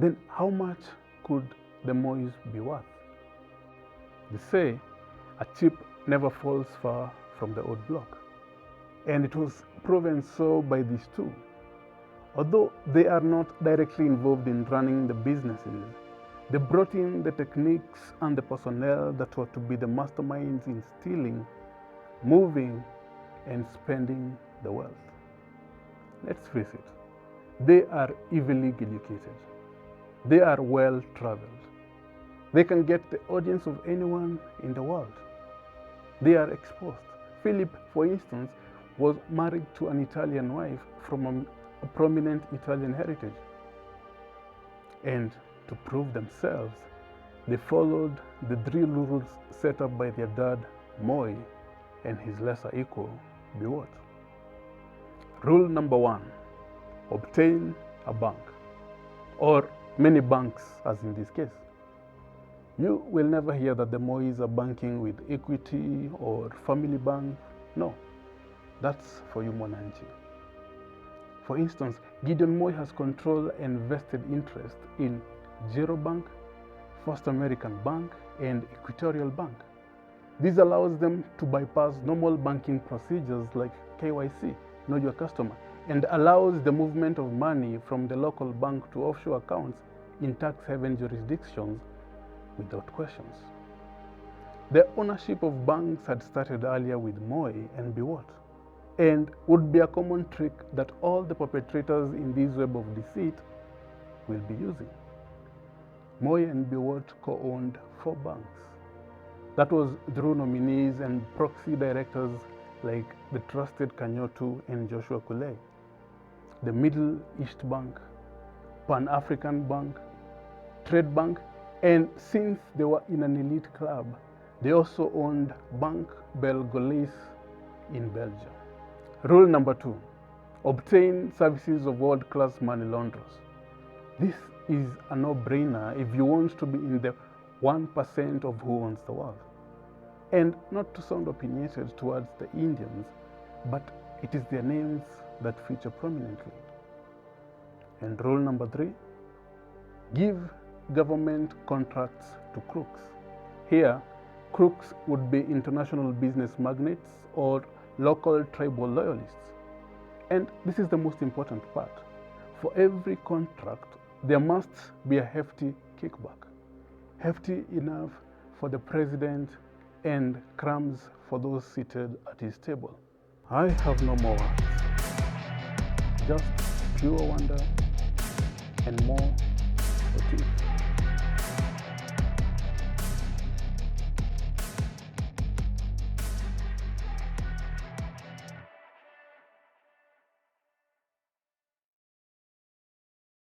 then how much could the Mois be worth? They say a chip never falls far from the old block. And it was proven so by these two. Although they are not directly involved in running the businesses, they brought in the techniques and the personnel that were to be the masterminds in stealing, moving, and spending the wealth. Let's face it, they are evilly educated. They are well traveled. They can get the audience of anyone in the world. They are exposed. Philip, for instance, was married to an Italian wife from a prominent Italian heritage. And to prove themselves, they followed the 3 rules set up by their dad, Mois, and his lesser equal, Biwott. Rule number 1, obtain a bank, or many banks as in this case. You will never hear that the Mois are banking with Equity or Family Bank. No, that's for you, Mwananchi. For instance, Gideon Mois has control and vested interest in Zero Bank, First American Bank, and Equatorial Bank. This allows them to bypass normal banking procedures like KYC, Know Your Customer, and allows the movement of money from the local bank to offshore accounts in tax haven jurisdictions without questions. The ownership of banks had started earlier with Mois and Biwott, and would be a common trick that all the perpetrators in this web of deceit will be using. Mois and Biwott co-owned 4 banks. That was through nominees and proxy directors like the trusted Kanyotu and Joshua Kulei, the Middle East Bank, Pan-African Bank, Trade Bank, and since they were in an elite club, they also owned Bank Belgolis in Belgium. Rule number 2, obtain services of world-class money launderers. This is a no-brainer if you want to be in the 1% of who owns the world. And not to sound opinionated towards the Indians, but it is their names that feature prominently. And rule number 3, give government contracts to crooks. Here, crooks would be international business magnates or local tribal loyalists. And this is the most important part. For every contract, there must be a hefty kickback. Hefty enough for the president and crumbs for those seated at his table. I have no more words. Just pure wonder and more for teeth.